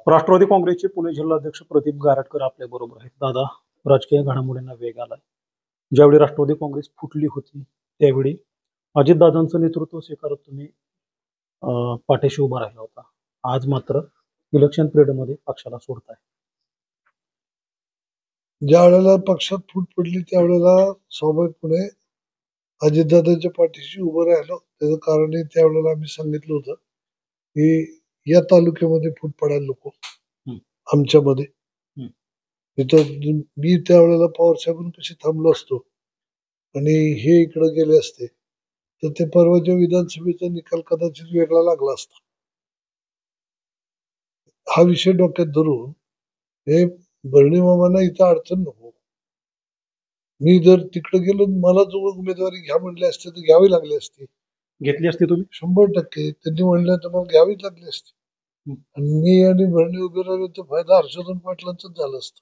राष्ट्रवादी काँग्रेसचे पुणे जिल्हाध्यक्ष प्रदीप गारटकर आपल्या बरोबर आहेत. दादा, राजकीय घडामोडींना वेग आलाय. ज्यावेळी राष्ट्रवादी काँग्रेस फुटली होती त्यावेळी अजितदादांचं नेतृत्व स्वीकारत तुम्ही पाठीशी उभा राहिला होता. आज मात्र इलेक्शन पिरियडमध्ये पक्षाला सोडताय. ज्या वेळेला पक्षात फूट पडली त्यावेळेला स्वाभाविकपणे अजितदादांच्या पाठीशी उभं राहिलो. त्याचं कारण त्यावेळेला आम्ही सांगितलं होतं की या तालुक्यामध्ये फूट पडायला नको आमच्यामध्ये. मी त्यावेळेला पवार साहेबांपाशी थांबलो असतो आणि हे इकडे गेले असते तर ते परवाच्या विधानसभेचा निकाल कदाचित वेगळा लागला असता. हा विषय डोक्यात धरून हे बर्णी मामांना इथं अडचण नको. मी जर तिकडे गेलो मला जो उमेदवारी घ्या म्हणले असते तर घ्यावी लागली असती. घेतली असती तुम्ही? 100% त्यांनी म्हणलं तर मग घ्यावीच लागली असती. आणि मी आणि भरणी उभे राहिलो तर फायदा हर्षवर्धन पाटलांचाच झाला असता.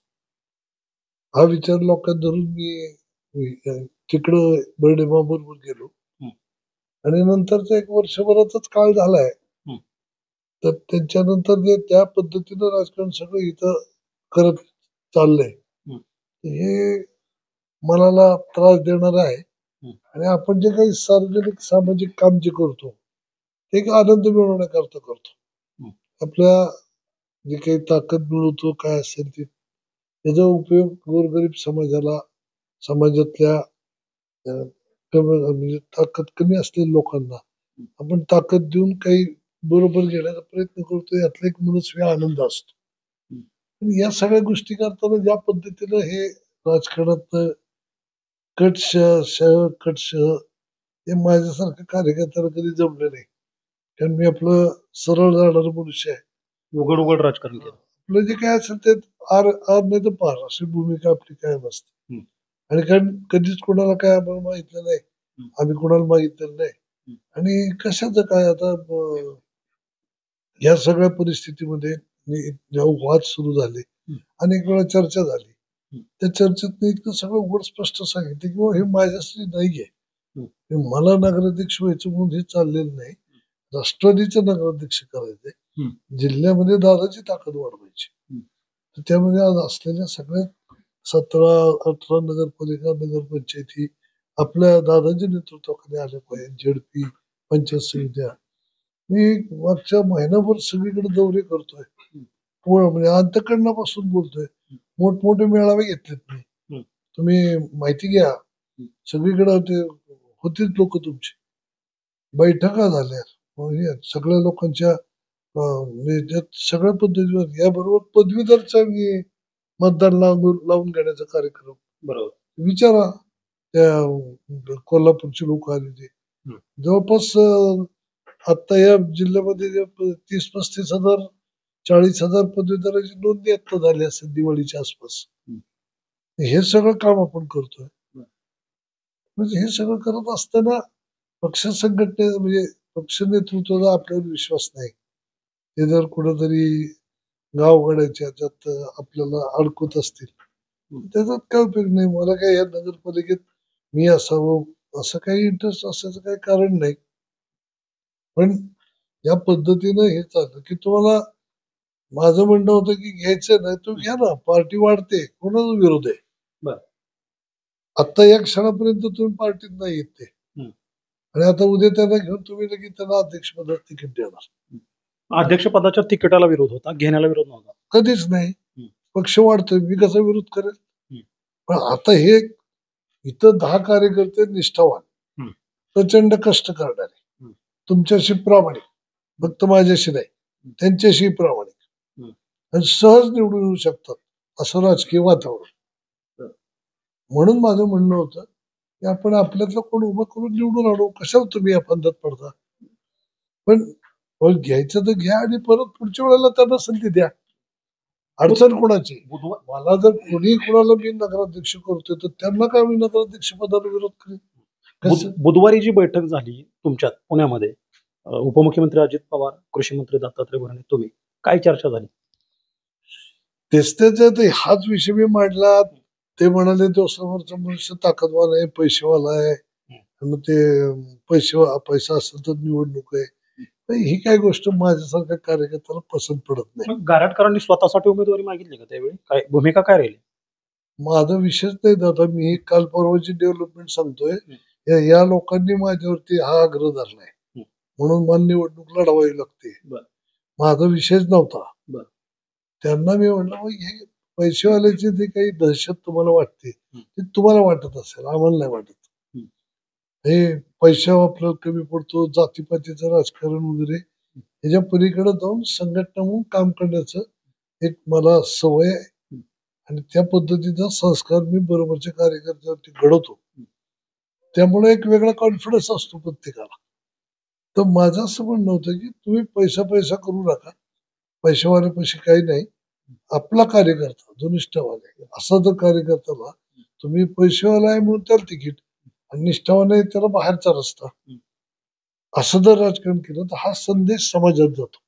हा विचार डोक्यात धरून मी तिकडं बर्णी मामा बरोबर गेलो आणि नंतरचा 1 वर्षभराचाच काळ झालाय. तर त्यांच्यानंतर जे त्या पद्धतीनं राजकारण सगळं इथं करत चाललंय हे मनाला त्रास देणार आहे. आणि आपण जे काही सार्वजनिक सामाजिक काम जे करतो ते एक आनंद मिळवण्याकरता करतो. आपल्या जे काही ताकद मिळवतो काय असेल ते त्याचा उपयोग गोरगरीब समाजाला, समाजातल्या म्हणजे ताकद कमी असलेल्या लोकांना आपण ताकद देऊन काही बरोबर घेण्याचा प्रयत्न करतो. यातला एक मनस्वी आनंद असतो. या सगळ्या गोष्टी करताना ज्या पद्धतीनं हे राजकारणात कट हे माझ्यासारखं कार्यकर्त्याला कधी जमलं नाही. कारण मी आपलं सरळ जाणारं मनुष्य आहे. उघड उघड राजकारण केलं. आपलं जे काय असेल ते आर नाही तर पार अशी भूमिका आपली कायम असते. आणि कारण कधीच कोणाला काय आम्हाला मागितलं नाही, आम्ही कोणाला मागितलं नाही. आणि कशाचं काय आता या सगळ्या परिस्थितीमध्ये जेव्हा वाद सुरू झाले, अनेक वेळा चर्चा झाली. त्या चर्चेत इतकं सगळं उघड स्पष्ट सांगितलं की हे माझ्यासाठी नाहीये. मला नगराध्यक्ष व्हायचं म्हणून हे चाललेलं नाही. राष्ट्रवादीचं नगराध्यक्ष करायचंय. जिल्ह्यामध्ये दादाची ताकद वाढवायची. तर त्यामध्ये आज असलेल्या सगळ्या 17-18 नगरपालिका, नगरपंचायती आपल्या दादाच्या नेतृत्वाखाली आल्या पाहिजे. झेडपी, पंचायत समित्या. मी मागच्या महिनाभर सगळीकडे दौरे करतोय. म्हणजे अंतकरणापासून बोलतोय. मोठमोठे मेळावे घेतलेत मी. तुम्ही माहिती घ्या. सगळीकडे ते होतीच लोक तुमची. बैठका झाल्या सगळ्या लोकांच्या सगळ्या पद्धतीवर. याबरोबर पदवीधरचा मतदान लावून घेण्याचा कार्यक्रम. बरोबर विचारा त्या कोल्हापूरची लोक आली ते जवळपास आता या जिल्ह्यामध्ये 30-35 हजार 40 हजार पदवीधरांची नोंदणी आता झाली असेल दिवाळीच्या आसपास. हे सगळं काम आपण करतोय. म्हणजे हे सगळं करत असताना पक्ष संघटने म्हणजे पक्ष नेतृत्वाचा आपल्यावर विश्वास नाही. ते जर कुठेतरी गावगाड्याच्या ज्यात आपल्याला अडकवत असतील त्याच्यात काय उपयोग नाही. मला काय या नगरपालिकेत मी असावं असं काही इंटरेस्ट असायचं काही कारण नाही. पण या पद्धतीनं हे चाललं की तुम्हाला माझं म्हणणं होतं की घ्यायचं नाही तो घ्या ना, पार्टी वाढते, कोणाचा विरोध आहे. आता या क्षणापर्यंत तुम्ही पार्टीत नाही येत ते. आणि आता उद्या त्यांना घेऊन तुम्ही लगेच त्यांना अध्यक्षपदात तिकीट देणार. अध्यक्षपदाच्या तिकिटाला विरोध होता, घेण्याला विरोध नव्हता. कधीच नाही. पक्ष वाढतोय, मी कसा विरोध करेल. पण आता हे इथं 10 कार्यकर्ते निष्ठावान, प्रचंड कष्ट करणारे, तुमच्याशी प्रामाणिक, फक्त माझ्याशी नाही त्यांच्याशी प्रामाणिक आणि सहज निवडून येऊ शकतात असं राजकीय वातावरण. म्हणून माझं म्हणणं होतं की आपण आपल्यातलं कोण उभं करून निवडून आणू. कशाला तुम्ही या फंदात पडता. पण घ्यायचं तर घ्या आणि परत पुढच्या वेळेला त्यांना संधी द्या. अडचण कोणाची. मला जर कोणी कोणाला मी नगराध्यक्ष करतोय तर त्यांना काय मी नगराध्यक्ष पदाला विरोध करेन. बुधवारी जी बैठक झाली तुमच्यात पुण्यामध्ये, उपमुख्यमंत्री अजित पवार, कृषी मंत्री दत्तात्रय भरणे, तुम्ही काय चर्चा झाली? तेच हाच विषय मी मांडला. ते म्हणाले तो समोरचा मनुष्य ताकदवान आहे, पैसेवाला आहे, मग ते पैसा असेल तर निवडणूक आहे. तर ही काय गोष्ट माझ्यासारख्या कार्यकर्त्याला पसंत पडत नाही. मग गारटकरांनी स्वतःसाठी उमेदवारी मागितली का त्यावेळी? काय भूमिका काय राहिली? माझा विषयच नाही दादा. मी ही काल परवाची डेव्हलपमेंट सांगतोय. या लोकांनी माझ्यावरती हा आग्रह धरलाय म्हणून मला निवडणूक लढवावी लागते. बरं. माझा विषयच नव्हता. बरं. त्यांना मी म्हटलं मग हे पैसेवाल्याची जी काही दहशत तुम्हाला वाटते ती तुम्हाला वाटत असेल, आम्हाला नाही वाटत. हे पैसा आपल्याला कमी पडतो, जातीपातीचं राजकारण वगैरे ह्याच्या पलीकडे जाऊन संघटना म्हणून काम करण्याचं एक मला सवय आहे आणि त्या पद्धतीचा संस्कार मी बरोबरच्या कार्यकर्त्यावरती घडवतो. त्यामुळे एक वेगळा कॉन्फिडन्स असतो प्रत्येकाला. तर माझं असं म्हणणं होतं की तुम्ही पैसा पैसा करू नका. पैशावाल्यापाशी काही नाही. आपला कार्यकर्ता जो निष्ठावान आहे असा जर कार्यकर्त्याला तुम्ही पैसेवाला आहे म्हणून त्याला तिकीट आणि निष्ठावान आहे त्याला बाहेरचा रस्ता असं जर राजकारण केलं तर हा संदेश समाजात जातो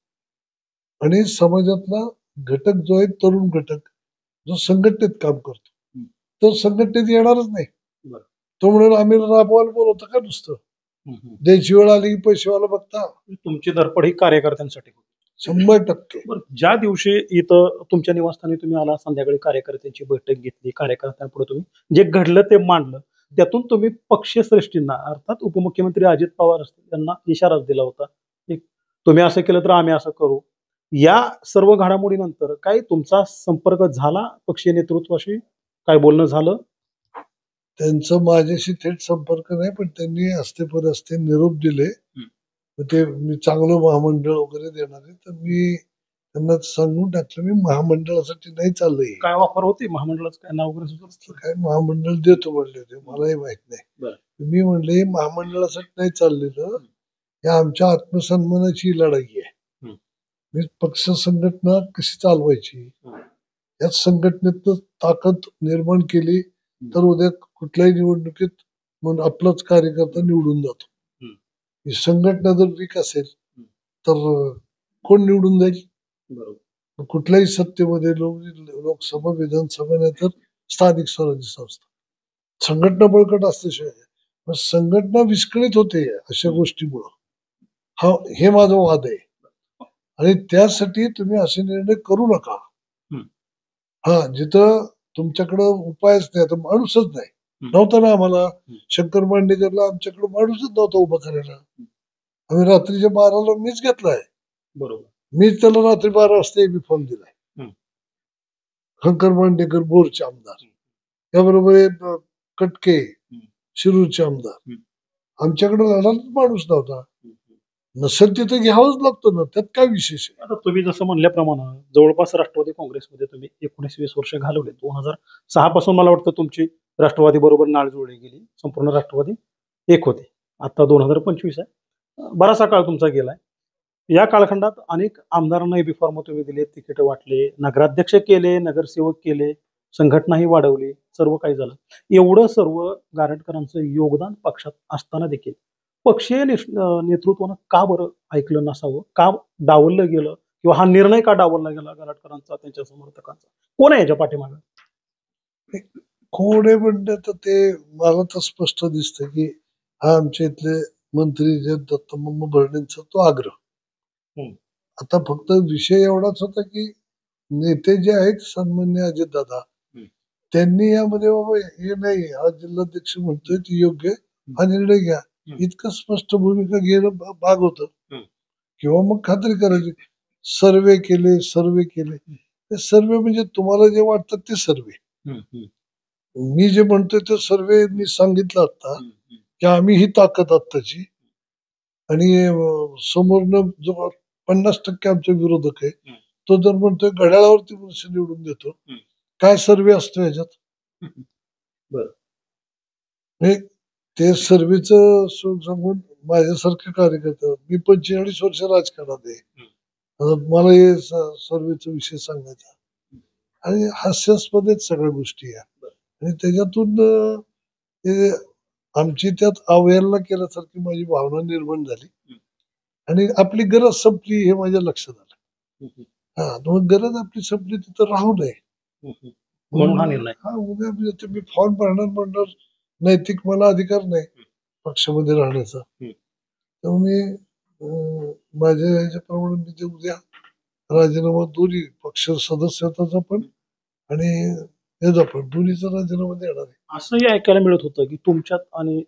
आणि समाजातला घटक जो आहे तरुण घटक जो संघटनेत काम करतो तो संघटनेत येणारच नाही. बरं. तो म्हणून आम्ही राबवायला बोलवतो का नुसतं द्यायची वेळ आली की पैसेवाला बघता. तुमची धडपड ही कार्यकर्त्यांसाठी होती. 100%. बरं, ज्या दिवशी इथं तुमच्या निवासस्थानी तुम्ही आला, संध्याकाळी कार्यकर्त्यांची बैठक घेतली, कार्यकर्त्यांपुढे तुम्ही जे घडलं ते मांडलं, त्यातून तुम्ही पक्षश्रेष्ठींना अर्थात उपमुख्यमंत्री अजित पवार असतील त्यांना इशाराच दिला होता की तुम्ही असं केलं तर आम्ही असं करू. या सर्व घडामोडीनंतर काही तुमचा संपर्क झाला पक्षीय नेतृत्वाशी? काय बोलणं झालं? त्यांचा माझ्याशी थेट संपर्क नाही पण त्यांनी हस्ते निरोप दिले. ते मी चांगलं महामंडळ वगैरे देणार आहे तर मी त्यांना सांगून टाकलं मी महामंडळासाठी नाही चाललंय. काय ऑफर होती महामंडळाचं? काय नाव वगैरे सुचलं? काय महामंडळ देतो म्हणले होते, मलाही माहित नाही. मी म्हणले महामंडळासाठी नाही चाललेलं, या आमच्या आत्मसन्मानाची लढाई आहे. मी पक्ष संघटना कशी चालवायची या संघटनेत ताकद निर्माण केली तर उद्या कुठल्याही निवडणुकीत म्हणून आपलाच कार्यकर्ता निवडून जातो. ही संघटना जर वीक असेल तर कोण निवडून जाईल? बरोबर. कुठल्याही सत्तेमध्ये लोकसभा, विधानसभा नाही तर स्थानिक स्वराज्य संस्था संघटना बळकट असल्याशिवाय संघटना विस्कळीत होते अशा गोष्टीमुळं. हा हे माझा वाद आहे आणि त्यासाठी तुम्ही असे निर्णय करू नका. हा जिथं तुमच्याकडं उपायच नाही आता माणूसच नाही नव्हता ना आम्हाला शंकर मांडेकरला आमच्याकडे माणूसच नव्हता उभा करायला. आम्ही रात्रीच्या 12ला मीच घेतलाय. बरोबर. मीच त्याला रात्री 12 वाजता एबी फॉर्म दिलाय. शंकर मांडेकर बोरचे आमदार, त्याबरोबर कटके शिरूरचे आमदार. आमच्याकडे लढायलाच माणूस नव्हता. नसेल तिथे घ्यावंच लागतं ना, त्यात काय विशेष आहे? आता तुम्ही जसं म्हणल्याप्रमाणे जवळपास राष्ट्रवादी काँग्रेसमध्ये तुम्ही 19-20 वर्ष घालवले. 2006 पासून मला वाटतं तुमची राष्ट्रवादी बरोबर नाळ जुळली गेली. संपूर्ण राष्ट्रवादी एक होते. आता 2025 आहे. बराचसा काळ तुमचा गेलाय. या कालखंडात अनेक आमदारांना एबी फॉर्म तुम्ही दिले, तिकीट वाटले, नगराध्यक्ष केले, नगरसेवक केले, संघटनाही वाढवली, सर्व काही झालं. एवढं सर्व गारटकरांचं योगदान पक्षात असताना देखील पक्षीय नेतृत्वानं का बरं ऐकलं नसावं? का डावललं गेलं किंवा हा निर्णय का डावलला गेला गारटकरांचा, त्यांच्या समर्थकांचा? कोण आहे याच्या पाठीमागे? कोण आहे म्हणलं तर ते मला तर स्पष्ट दिसतं की हा आमच्या इथले मंत्री जे दत्तमामा भरणेंचा तो आग्रह. आता फक्त विषय एवढाच होता की नेते जे आहेत सन्मान्य अजितदादा त्यांनी यामध्ये बाबा हे नाही हा जिल्हाध्यक्ष म्हणतोय ते योग्य हा निर्णय घ्या इतकं स्पष्ट भूमिका घेणं भाग होत किंवा मग खात्री करायची. सर्वे केले ते सर्वे म्हणजे तुम्हाला जे वाटतं ते सर्वे. मी जे म्हणतोय ते सर्वे मी सांगितलं आता की आम्ही ही ताकद आत्ताची आणि समोरनं जो 50% आमचा विरोधक आहे तो जर म्हणतोय घड्याळावरती मनुष्य निवडून देतो काय सर्वे असतो ह्याच्यात? ते सर्वेच सांगून माझ्यासारखे कार्यकर्ते मी 45 वर्ष राजकारणात आहे. मला हे सर्वेचा विषय सांगायचा आणि हास्यास्पदच सगळ्या गोष्टी या आणि त्याच्यातून आमची त्यात अवहेलना केल्यासारखी माझी भावना निर्माण झाली आणि आपली गरज संपली हे माझ्या लक्षात आलं. हा मग गरज आपली संपली तिथं राहू नये म्हणून हा निर्णय. हा उद्या मी फॉर्म भरणार म्हणणार नैतिक मला अधिकार नाही पक्षामध्ये राहण्याचा. त्यामुळे माझ्या ह्याच्याप्रमाणे मी ते उद्या राजीनामा दोन्ही पक्ष सदस्यत्वाचा पण आणि याचा पण दोन्हीचा राजीनामा देणार आहे. असंही ऐकायला मिळत होतं की तुमच्यात आणि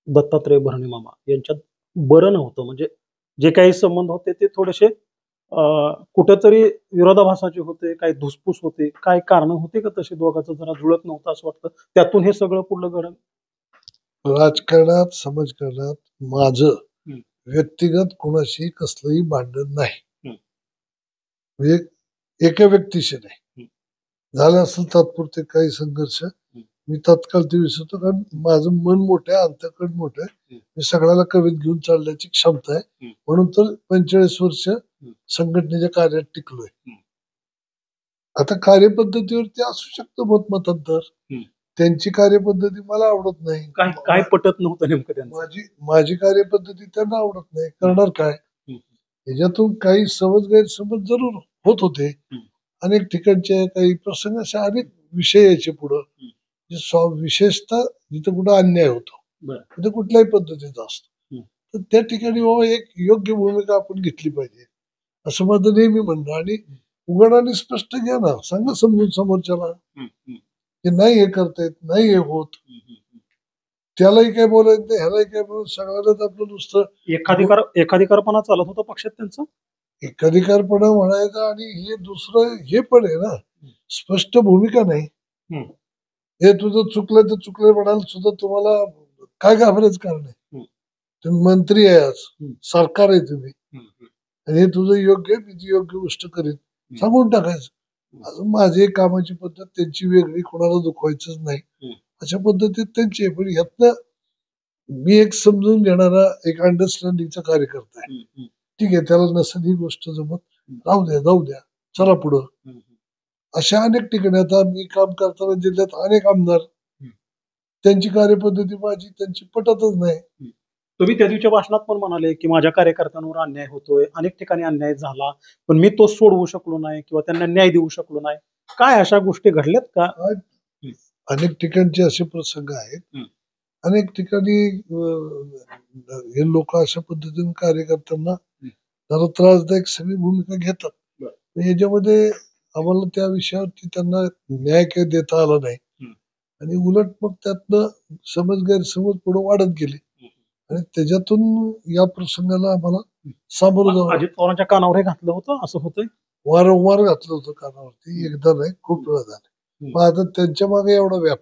दत्तात्रय भरणे मामा यांच्यात बरं नव्हतं, म्हणजे जे काही संबंध होते ते थोडेसे कुठेतरी विरोधाभासाचे होते, काही धुसफूस होते, काय कारण होते का तसे दोघांचं जरा जुळत नव्हतं असं वाटतं, त्यातून हे सगळं पुढलं घडलं. राजकारणात समाजकारणात माझं हम्म. व्यक्तिगत कोणाशी कसलंही भांडण नाही. हम्म. म्हणजे एका व्यक्तीशी नाही. झालं असेल तात्पुरते काही संघर्ष, मी तात्काळ ते विसरतो, कारण माझं मन मोठं आहे, अंतकड मोठं आहे, मी सगळ्याला कवीत घेऊन चालण्याची क्षमता आहे. म्हणून तर 45 वर्ष संघटनेच्या कार्यात टिकलोय. आता कार्यपद्धतीवरती असू शकतं मतमतांतर, त्यांची कार्यपद्धती मला आवडत नाही. काय पटत नव्हतं नेमकं त्यांचं. माझी कार्यपद्धती त्यांना आवडत नाही, करणार काय. याच्यातून काही समज गैरसमज जरूर होत होते. अनेक ठिकाणचे काही प्रसंग असे अनेक विषय यायचे पुढं, विशेषतः जिथं कुठं अन्याय होतो तिथं कुठल्याही पद्धतीचा असतो, तर त्या ठिकाणी बाबा एक योग्य भूमिका आपण घेतली पाहिजे असं माझं नेहमी म्हणणं. आणि उघड आणि स्पष्ट घ्या ना, सांगा समजून समोरच्याला की नाही हे करतायत, नाही हे होत. त्यालाही काय बोलायचं नाही, ह्यालाही काय बोलायचं, सगळ्यालाच आपलं नुसतं एखादीकारपणा चालत होता पक्षात त्यांचा. एकाधिकारपणा म्हणायचा आणि हे दुसरं हे पण आहे ना, स्पष्ट भूमिका नाही. हे तुझं चुकलं तर चुकलं म्हणाल सुद्धा तुम्हाला काय घाबरायचं कारण आहे. तुम्ही मंत्री आहे, आज सरकार आहे तुम्ही, आणि हे तुझं योग्य आहे, मी ती योग्य गोष्ट करीन सांगून टाकायचं. अजून माझी कामाची पद्धत त्यांची वेगळी, कोणाला दुखवायचंच नाही अशा पद्धतीत त्यांची आहे. पण यातनं मी एक समजून घेणारा, एक अंडरस्टँडिंगचा कार्यकर्ता आहे. ठीक आहे, त्याला नसेल ही गोष्ट जमत, राहू द्या, जाऊ द्या, चला पुढं. अशा अनेक ठिकाणी आता मी काम करताना जिल्ह्यात अनेक आमदार, त्यांची कार्यपद्धती माझी त्यांची पटतच नाही. तुम्ही त्या दिवशी भाषणात पण म्हणाले की माझ्या कार्यकर्त्यांवर अन्याय होतोय, अनेक ठिकाणी अन्याय झाला, पण मी तो सोडवू शकलो नाही किंवा त्यांना न्याय देऊ शकलो नाही. काय अशा गोष्टी घडल्यात का? अनेक ठिकाणचे असे प्रसंग आहेत. अनेक ठिकाणी हे लोक अशा पद्धतीने कार्यकर्त्यांना जरा त्रासदायक सगळी भूमिका घेतात. याच्यामध्ये आम्हाला त्या विषयावरती त्यांना न्याय काही देता आला नाही, आणि उलट मग त्यातनं समज गैरसमज पुढे वाढत गेले, आणि त्याच्यातून या प्रसंगाला आम्हाला सामोरं जावं. अजित पवारांच्या कानावर हे घातलं होतं असं होतंय. वारंवार घातलं होतं कानावरती, एकदा नाही खूप वेळा झाले. मग आता त्यांच्या मागे एवढा व्याप,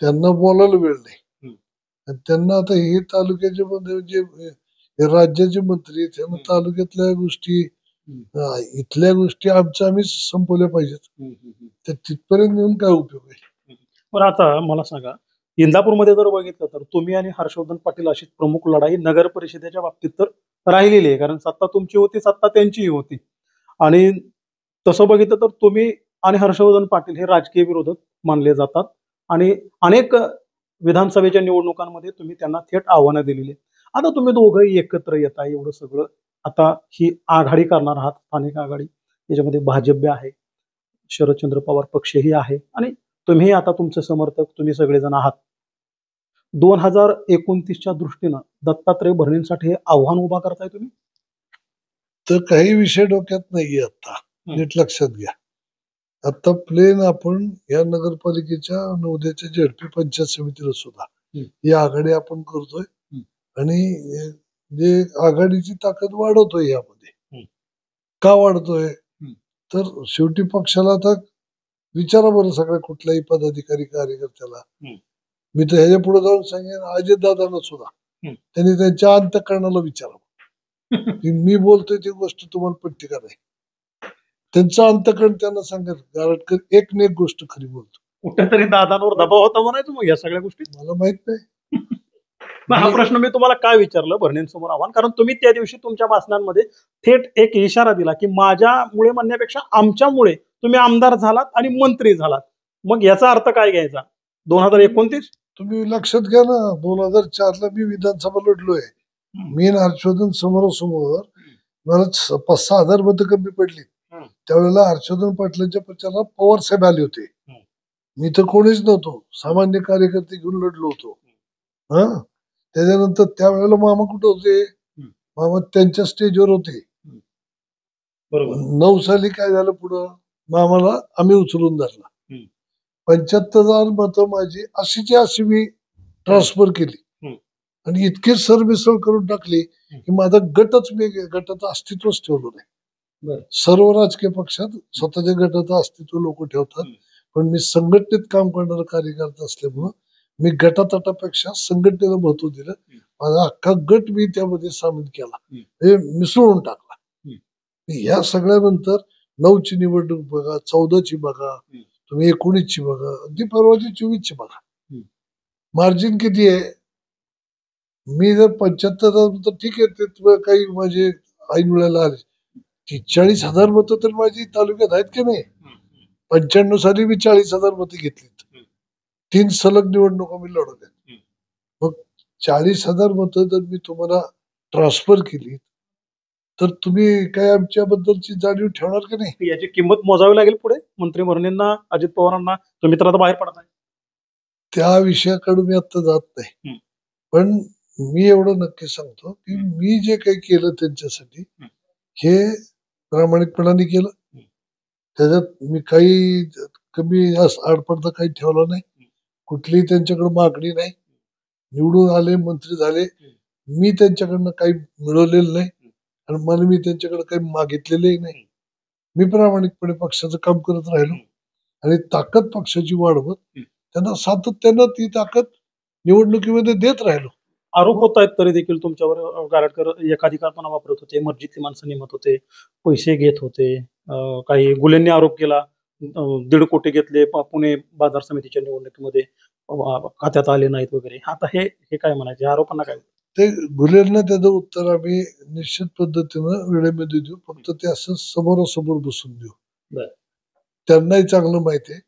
त्यांना बोलायला वेळ नाही. आणि त्यांना आता हे तालुक्याचे म्हणजे राज्याचे मंत्री, त्यांना तालुक्यातल्या गोष्टी, इथल्या गोष्टी आम्हीच संपवल्या पाहिजेत, तर तिथपर्यंत येऊन काय उपयोग आहे. पण आता मला सांगा, इंदापूरमध्ये जर बघितलं तर तुम्ही आणि हर्षवर्धन पाटील अशी प्रमुख लढाई नगर परिषदेच्या बाबतीत तर राहिलेली आहे, कारण सत्ता तुमची होती, सत्ता त्यांचीही होती. आणि तसं बघितलं तर तुम्ही आणि हर्षवर्धन पाटील हे राजकीय विरोधक मानले जातात, आणि अनेक विधानसभेच्या निवडणुकांमध्ये तुम्ही त्यांना थेट आव्हानं दिलेली. आता तुम्ही दोघंही एकत्र येता, एवढं सगळं, आता ही आघाडी करणार आहात, स्थानिक आघाडी, त्याच्यामध्ये भाजप आहे, शरदचंद्र पवार पक्षही आहे, आणि तुम्ही आता तुमचे समर्थक तुम्ही सगळेजण आहात. 2029च्या दृष्टीनं दत्तात्रय भरणेंसाठी हे आव्हान उभा करताय तुम्ही. तर काही विषय डोक्यात नाहीये आता, नीट लक्षात घ्या. आता प्लेन आपण या नगरपालिकेच्या नवोदयाच्या झेडपी पंचायत समितीला सुद्धा ही आघाडी आपण करतोय, आणि जे आघाडीची ताकद वाढवतोय. यामध्ये का वाढतोय, तर शेवटी पक्षाला आता विचारा बरं सगळ्या कुठल्याही पदाधिकारी कार्यकर्त्याला, मी तर ह्याच्या पुढे जाऊन सांगेन अजित दादांना सुद्धा, त्यांनी त्यांच्या अंतःकरणाला विचारावं की मी बोलतोय ती गोष्ट तुम्हाला पटते का नाही. त्यांचं अंतःकरण त्यांना सांगत, गारटकर एक न एक गोष्ट खरी बोलतो. कुठेतरी दादांवर दबाव होता म्हणायचं मग या सगळ्या गोष्टी. मला माहित नाही. हा प्रश्न मी तुम्हाला काय विचारलं भरणेंसमोर आव्हान, कारण तुम्ही त्या दिवशी तुमच्या भाषणांमध्ये थेट एक इशारा दिला की माझ्यामुळे म्हणण्यापेक्षा आमच्यामुळे तुम्ही आमदार झालात आणि मंत्री झालात. मग याचा अर्थ काय घ्यायचा? 2029 तुम्ही लक्षात घ्या ना, 2004 ला मी विधानसभा लढलोय. मी हर्षवर्धन समोरासमोर, मला 5-6 हजार मतं कमी पडली. त्यावेळेला हर्षवर्धन पाटलांच्या प्रचाराला पवार साहेब आले होते. मी तर कोणीच नव्हतो, सामान्य कार्यकर्ते घेऊन लढलो होतो. त्याच्यानंतर त्यावेळेला मामा कुठे होते, मामा त्यांच्या स्टेजवर होते. बरोबर. 9 साली काय झालं पुढं, मामाला आम्ही उचलून धरला. 75,000 मतं माझी अशीची अशी मी ट्रान्सफर केली आणि इतकी सरमिसळ करून टाकली की माझा गटाचं अस्तित्वच ठेवलं नाही. सर्व राजकीय पक्षात स्वतःच्या गटाचं अस्तित्व लोक ठेवतात, पण मी संघटनेत काम करणारा कार्यकर्ता असल्यामुळं मी गटातटापेक्षा संघटनेला महत्व दिलं. माझा अख्खा गट मी त्यामध्ये सामील केला, हे मिसळून टाकला. ह्या सगळ्यानंतर 9ची निवडणूक बघा, 14ची बघा, तुम्ही 19ची बघा, अगदी परवाची 24ची बघा. मार्जिन किती आहे? मी जर 75,000 तर ठीक आहे, ते काही माझे ऐन वेळेला आले. 40,000 मतं तर माझी तालुक्यात आहेत की नाही. 95 साली मी 40,000 मतं घेतलीत. 3 सलग निवडणुका मी लढवल्या. मग 40,000 मतं जर मी तुम्हाला ट्रान्सफर केली तर तुम्ही काय आमच्याबद्दलची जाणीव ठेवणार की नाही? याची किंमत मोजावी लागेल पुढे मंत्री भरणींना, अजित पवारांना. तुम्ही तर आता बाहेर पडत आहे. त्या विषयाकडे मी आता जात नाही, पण मी एवढं नक्की सांगतो की मी जे काही केलं त्यांच्यासाठी हे प्रामाणिकपणाने केलं. त्याच्यात मी काही कमी आडपडदा काही ठेवला नाही. कुठलीही त्यांच्याकडे मागणी नाही. निवडून आले, मंत्री झाले, मी त्यांच्याकडनं काही मिळवलेलं नाही आणि मला मी त्यांच्याकडे काही मागितलेलंही नाही. मी प्रामाणिकपणे पक्षाचं काम करत राहिलो आणि ताकद पक्षाची वाढवत त्यांना सातत्यानं ती ताकद निवडणुकीमध्ये देत राहिलो. आरोप होत आहेत तरी देखील तुमच्यावर गारटकर एकाधिकारपणा वापरत होते, मर्जीतली माणसं नेमत होते, पैसे घेत होते. काही गुलेंनी आरोप केला, 1.5 कोटी घेतले पुणे बाजार समितीच्या निवडणुकीमध्ये, खात्यात आले नाहीत वगैरे. आता हे काय म्हणायचे आरोपांना काय? ते गुलेंना त्याचं उत्तर आम्ही निश्चित पद्धतीनं वेळेमध्ये देऊ, फक्त ते असं समोरासमोर बसून देऊ. त्यांनाही चांगलं माहिती आहे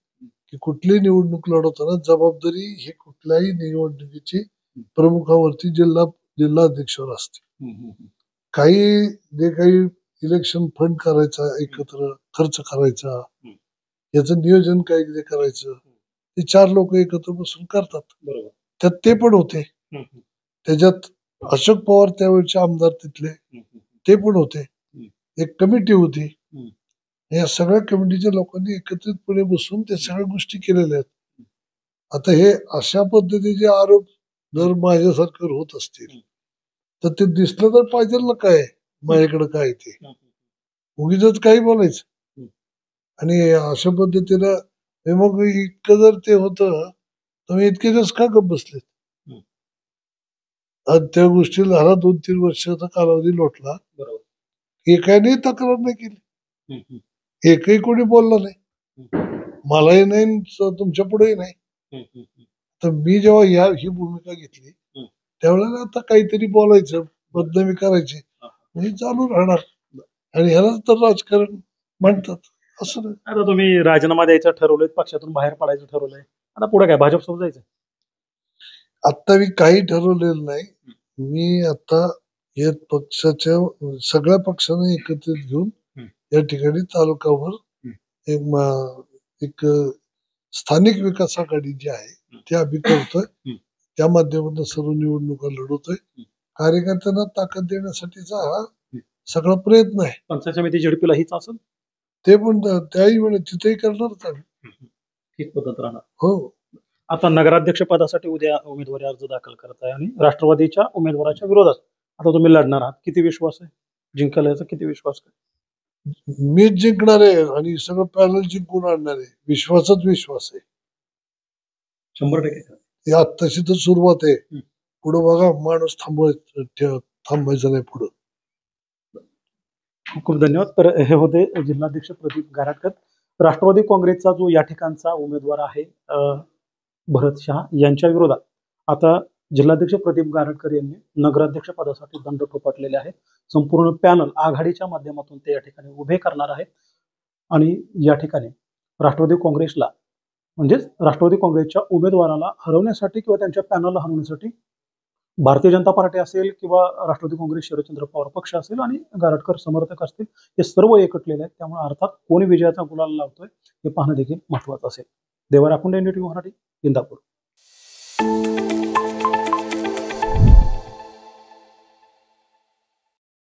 की कुठलीही निवडणूक लढवताना जबाबदारी ही कुठल्याही निवडणुकीची प्रमुखावरती जिल्हाध्यक्षावर असते. जे काही इलेक्शन फंड करायचा, एकत्र खर्च करायचा, याचं नियोजन काय जे करायचं, ते 4 लोक एकत्र बसून करतात. बरोबर. त्यात ते पण होते. त्याच्यात अशोक पवार त्यावेळेचे आमदार तिथले, ते पण होते. एक कमिटी होती. या सगळ्या कमिटीच्या लोकांनी एकत्रितपणे बसून त्या सगळ्या गोष्टी केलेल्या आहेत. आता हे अशा पद्धतीचे आरोप जर माझ्यासारखं होत असतील तर ते दिसलं तर पाहिजे ना, काय माझ्याकडे काय ते उगीच काही बोलायचं. आणि अशा पद्धतीनं मग इतकं जर ते होतं तर मी इतके दिवस का गप्प बसले? त्या गोष्टीला 2-3 वर्षाचा कालावधी लोटला. एकाने तक्रार नाही केली, एकही कोणी बोलला नाही, मलाही नाही, तुमच्या पुढेही नाही. तर मी जेव्हा ही भूमिका घेतली त्यावेळेला आता काहीतरी बोलायचं, बदनामी करायची, हे चालू राहणार. आणि ह्यालाच तर राजकारण म्हणतात. असं नाही. आता तुम्ही राजीनामा द्यायचं ठरवलंय, पक्षातून बाहेर पडायचं ठरवलंय, आता पुढे काय भाजप सोबत जायचं? आता मी काही ठरवलेलं नाही. मी आता हे पक्षाच्या सगळ्या पक्षांना एकत्रित घेऊन या ठिकाणी तालुकावर एक स्थानिक विकास आघाडी जी आहे ती आम्ही करतोय. त्या माध्यमातून सर्व निवडणुका लढवतोय. कार्यकर्त्यांना ताकद देण्यासाठीचा हा सगळा प्रयत्न आहे. पंचायत समिती झडपीला हीच असेल, ते पण त्याही वेळेस तिथेही करणारच आम्ही. हीच पद्धत राहणार. हो. आता नगराध्यक्ष पदासाठी उद्या उमेदवारी अर्ज दाखल करत आहे आणि राष्ट्रवादीच्या उमेदवाराच्या विरोधात आता तुम्ही लढणार आहात. किती विश्वास आहे जिंकायला, याचा किती विश्वास आहे? मीच जिंकणार आहे आणि सगळं पॅनल जिंकून आणणार आहे. विश्वासच विश्वास आहे. 100%. आत्ताशी तर सुरुवात आहे. पुढे बघा, माणूस थांबायचं नाही पुढं. खूप खूप धन्यवाद. तर हे होते जिल्हाध्यक्ष प्रदीप गारटकर. राष्ट्रवादी काँग्रेसचा जो या ठिकाणचा उमेदवार आहे भरत शहा यांच्या विरोधात आता जिल्हाध्यक्ष प्रदीप गारटकर यांनी नगराध्यक्ष पदासाठी दंड थोपटलेले आहेत. संपूर्ण पॅनल आघाडीच्या माध्यमातून ते या ठिकाणी उभे करणार आहेत आणि या ठिकाणी राष्ट्रवादी काँग्रेसला म्हणजेच राष्ट्रवादी काँग्रेसच्या उमेदवाराला हरवण्यासाठी किंवा त्यांच्या पॅनलला हरवण्यासाठी भारतीय जनता पार्टी असेल किंवा राष्ट्रवादी काँग्रेस शरदचंद्र पवार पक्ष असेल आणि गारटकर समर्थक असतील, हे सर्व एकटलेले आहेत. त्यामुळे अर्थात कोणी विजयाचा गुलाल लावतोय हे पाहणं देखील महत्वाचं असेल. देवा राखुंडे, NDTV मराठी, इंदापूर.